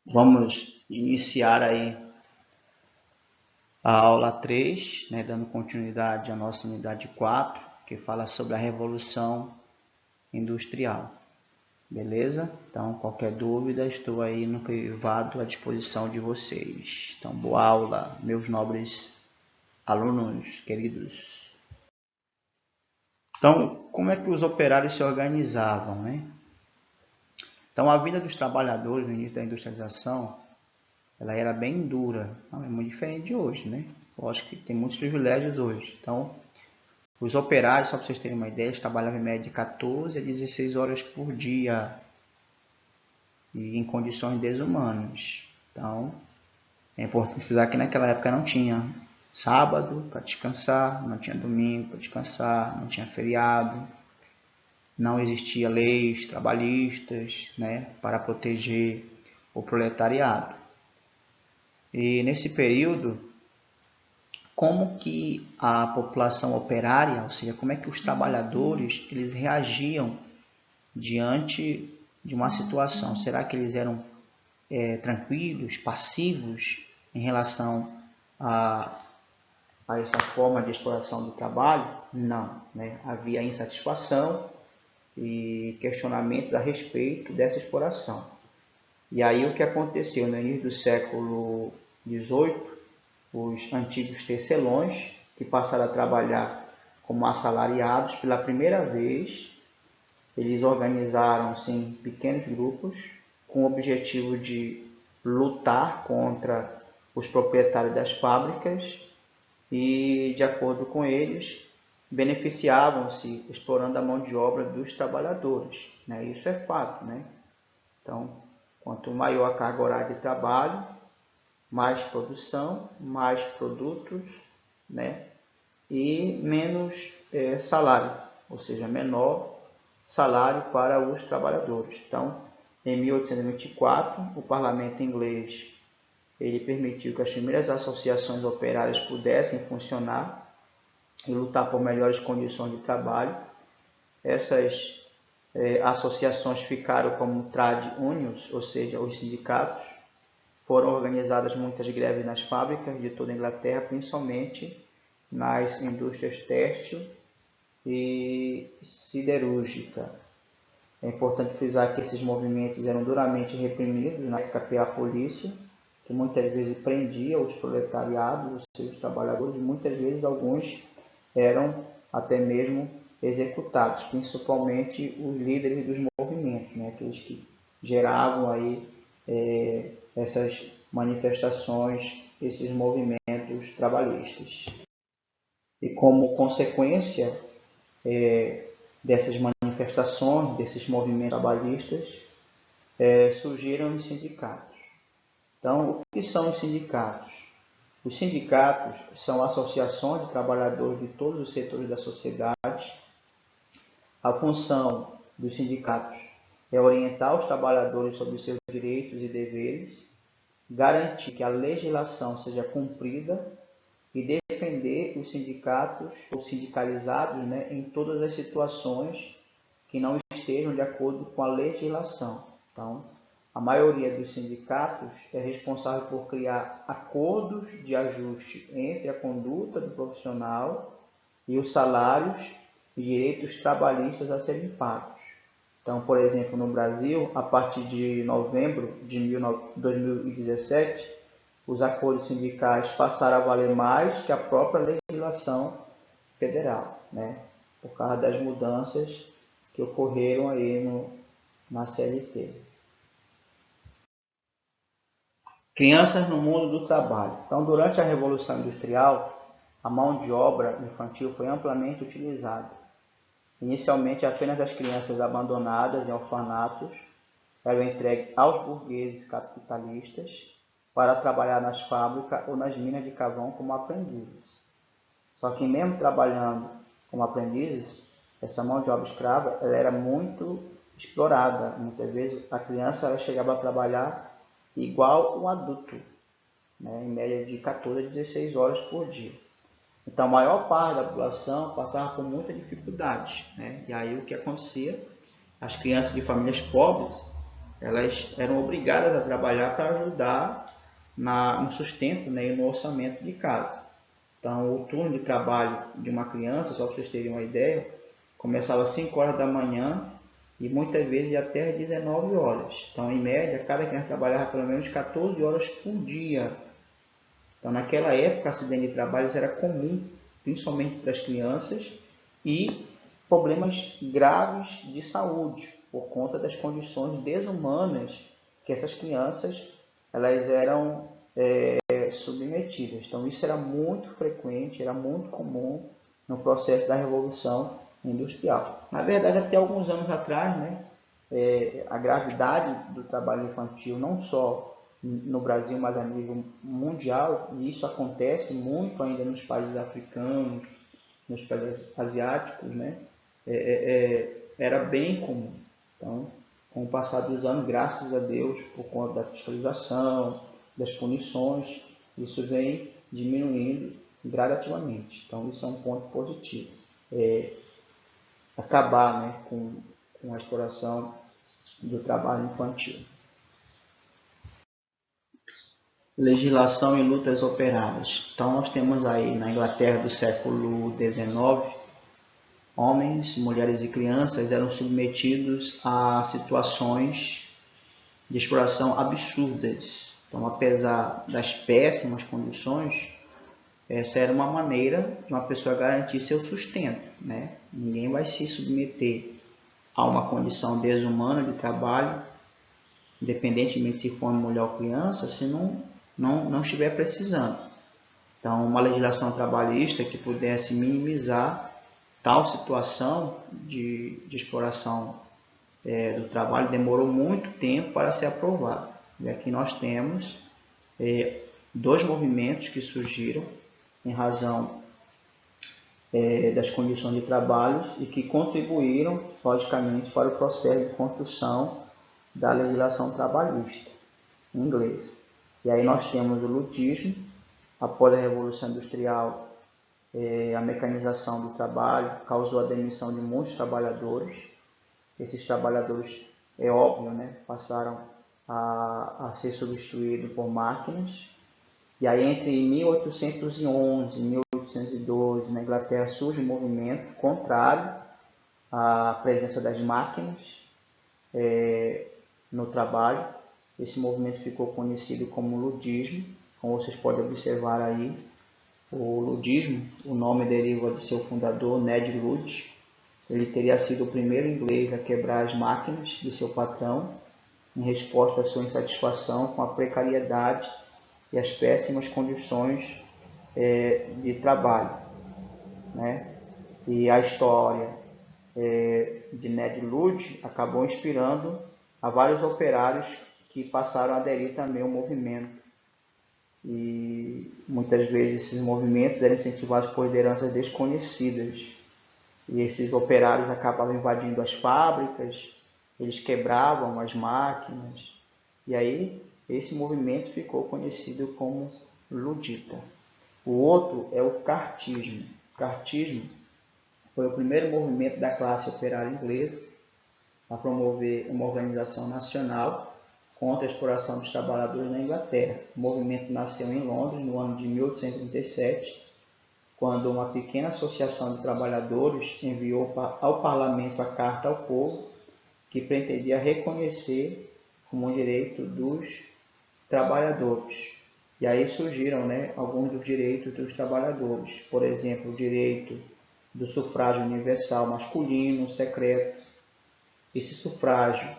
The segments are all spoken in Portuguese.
Vamos iniciar aí a aula 3, né, dando continuidade à nossa unidade 4, que fala sobre a Revolução Industrial. Beleza? Então, qualquer dúvida, estou aí no privado à disposição de vocês. Então, boa aula, meus nobres alunos queridos. Então, como é que os operários se organizavam, né? Então, a vida dos trabalhadores no início da industrialização, ela era bem dura, não é muito diferente de hoje, né? Eu acho que tem muitos privilégios hoje. Então, os operários, só para vocês terem uma ideia, eles trabalhavam em média de 14 a 16 horas por dia e em condições desumanas. Então, é importante frisar que naquela época não tinha sábado para descansar, não tinha domingo para descansar, não tinha feriado, não existia leis trabalhistas, né, para proteger o proletariado. E nesse período, como que a população operária, ou seja, como é que os trabalhadores eles reagiam diante de uma situação? Será que eles eram tranquilos, passivos em relação a essa forma de exploração do trabalho? Não, né? Havia insatisfação e questionamentos a respeito dessa exploração. E aí o que aconteceu no início do século XVIII, os antigos tecelões, que passaram a trabalhar como assalariados pela primeira vez, eles organizaram-se em pequenos grupos com o objetivo de lutar contra os proprietários das fábricas e, de acordo com eles, beneficiavam-se explorando a mão de obra dos trabalhadores, né? Isso é fato, né? Então, quanto maior a carga horária de trabalho, mais produção, mais produtos, né? E menos salário, ou seja, menor salário para os trabalhadores. Então, em 1824, o parlamento inglês ele permitiu que as primeiras associações operárias pudessem funcionar e lutar por melhores condições de trabalho. Essas associações ficaram como trade unions, ou seja, os sindicatos. Foram organizadas muitas greves nas fábricas de toda a Inglaterra, principalmente nas indústrias têxtil e siderúrgica. É importante frisar que esses movimentos eram duramente reprimidos na época pela polícia, que muitas vezes prendia os proletariados, os seus trabalhadores, e muitas vezes alguns eram até mesmo executados, principalmente os líderes dos movimentos, né? Aqueles que geravam aí essas manifestações, esses movimentos trabalhistas. E como consequência dessas manifestações, desses movimentos trabalhistas, surgiram os sindicatos. Então, o que são os sindicatos? Os sindicatos são associações de trabalhadores de todos os setores da sociedade. A função dos sindicatos é orientar os trabalhadores sobre os seus direitos e deveres, garantir que a legislação seja cumprida e defender os sindicatos ou sindicalizados, né, em todas as situações que não estejam de acordo com a legislação. Então, a maioria dos sindicatos é responsável por criar acordos de ajuste entre a conduta do profissional e os salários e direitos trabalhistas a serem pagos. Então, por exemplo, no Brasil, a partir de novembro de 2017, os acordos sindicais passaram a valer mais que a própria legislação federal, né? Por causa das mudanças que ocorreram aí na CLT. Crianças no mundo do trabalho. Então, durante a Revolução Industrial, a mão de obra infantil foi amplamente utilizada. Inicialmente, apenas as crianças abandonadas em orfanatos eram entregues aos burgueses capitalistas para trabalhar nas fábricas ou nas minas de carvão como aprendizes. Só que mesmo trabalhando como aprendizes, essa mão de obra escrava ela era muito explorada. Muitas vezes a criança ela chegava a trabalhar igual um adulto, né, em média de 14 a 16 horas por dia. Então a maior parte da população passava por muita dificuldade, né? E aí o que acontecia? As crianças de famílias pobres elas eram obrigadas a trabalhar para ajudar no sustento, né, e no orçamento de casa. Então, o turno de trabalho de uma criança, só para vocês terem uma ideia, começava às 5 horas da manhã e muitas vezes até às 19 horas. Então, em média, cada criança trabalhava pelo menos 14 horas por dia. Então, naquela época, acidente de trabalho era comum, principalmente para as crianças, e problemas graves de saúde, por conta das condições desumanas que essas crianças elas eram submetidas. Então, isso era muito frequente, era muito comum no processo da Revolução Industrial. Na verdade, até alguns anos atrás, né, a gravidade do trabalho infantil, não só no Brasil, mas a nível mundial, e isso acontece muito ainda nos países africanos, nos países asiáticos, né, era bem comum. Então, com o passar dos anos, graças a Deus, por conta da fiscalização, das punições, isso vem diminuindo gradativamente. Então, isso é um ponto positivo. Acabar, né, com a exploração do trabalho infantil. Legislação e lutas operárias. Então, nós temos aí na Inglaterra do século XIX, homens, mulheres e crianças eram submetidos a situações de exploração absurdas. Então, apesar das péssimas condições, essa era uma maneira de uma pessoa garantir seu sustento, né? Ninguém vai se submeter a uma condição desumana de trabalho, independentemente se for mulher ou criança, se não estiver precisando. Então, uma legislação trabalhista que pudesse minimizar tal situação de exploração do trabalho demorou muito tempo para ser aprovada. E aqui nós temos dois movimentos que surgiram em razão das condições de trabalho e que contribuíram, logicamente, para o processo de construção da legislação trabalhista em inglês. E aí nós temos o lutismo, após a Revolução Industrial, a mecanização do trabalho causou a demissão de muitos trabalhadores. Esses trabalhadores, é óbvio, né, passaram a ser substituídos por máquinas. E aí entre 1811 e 1812, na Inglaterra, surge um movimento contrário à presença das máquinas no trabalho. Esse movimento ficou conhecido como ludismo, como vocês podem observar aí. O ludismo, o nome deriva de seu fundador, Ned Ludd. Ele teria sido o primeiro inglês a quebrar as máquinas de seu patrão, em resposta à sua insatisfação com a precariedade e as péssimas condições de trabalho, né? E a história de Ned Ludd acabou inspirando a vários operários que passaram a aderir também ao movimento. E muitas vezes esses movimentos eram incentivados por lideranças desconhecidas. E esses operários acabavam invadindo as fábricas, eles quebravam as máquinas. E aí esse movimento ficou conhecido como ludita. O outro é o cartismo. O cartismo foi o primeiro movimento da classe operária inglesa a promover uma organização nacional contra a exploração dos trabalhadores na Inglaterra. O movimento nasceu em Londres no ano de 1837, quando uma pequena associação de trabalhadores enviou ao parlamento a Carta ao Povo, que pretendia reconhecer como um direito dos trabalhadores. E aí surgiram, né, alguns dos direitos dos trabalhadores. Por exemplo, o direito do sufrágio universal masculino secreto. Esse sufrágio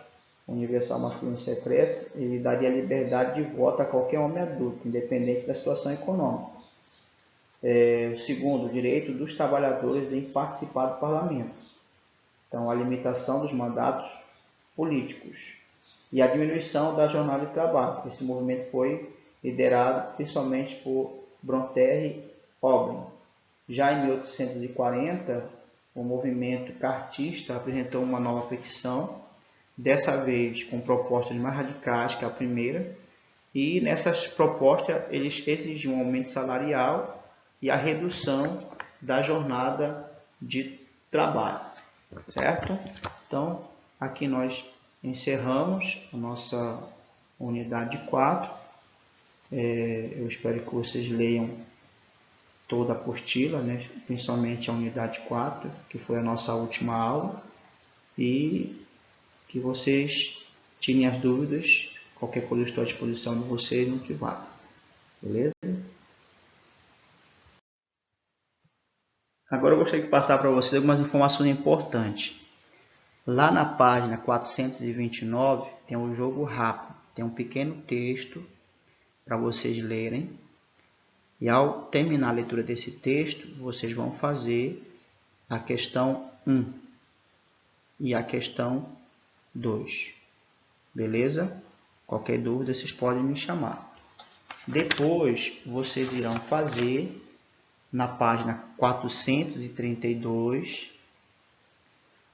universal masculino secreto, ele daria liberdade de voto a qualquer homem adulto, independente da situação econômica. O segundo, o direito dos trabalhadores em participar do parlamento. Então, a limitação dos mandatos políticos e a diminuição da jornada de trabalho. Esse movimento foi liderado principalmente por Bronterre Ogden. Já em 1840, o movimento cartista apresentou uma nova petição, dessa vez com propostas mais radicais que a primeira, e nessas propostas eles exigiam um aumento salarial e a redução da jornada de trabalho, certo? Então, aqui nós encerramos a nossa unidade 4. Eu espero que vocês leiam toda a apostila, né? Principalmente a unidade 4, que foi a nossa última aula, e que vocês tirem as dúvidas. Qualquer coisa eu estou à disposição de vocês no privado, beleza? Agora eu gostaria de passar para vocês algumas informações importantes. Lá na página 429 tem o jogo rápido, tem um pequeno texto para vocês lerem. E ao terminar a leitura desse texto, vocês vão fazer a questão 1 e a questão 2. Beleza? Qualquer dúvida, vocês podem me chamar. Depois, vocês irão fazer na página 432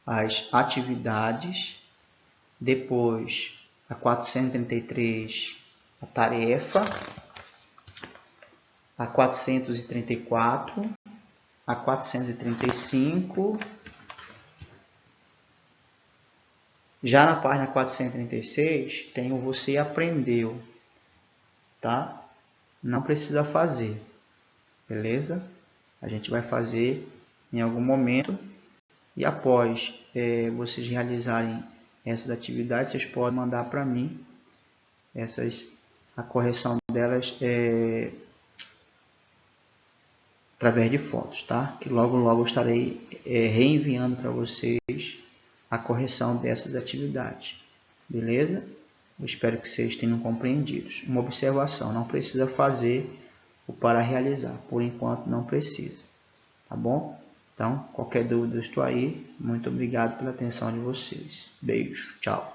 as atividades. Depois, a 433, a tarefa. A 434, a 435. Já na página 436 tem o você aprendeu, tá? Não precisa fazer, beleza? A gente vai fazer em algum momento e após vocês realizarem essas atividades, vocês podem mandar para mim a correção delas através de fotos, tá? Que logo eu estarei reenviando para vocês a correção dessas atividades, beleza? Eu espero que vocês tenham compreendido. Uma observação, não precisa fazer o para realizar, por enquanto não precisa, tá bom? Então, qualquer dúvida eu estou aí. Muito obrigado pela atenção de vocês. Beijo, tchau.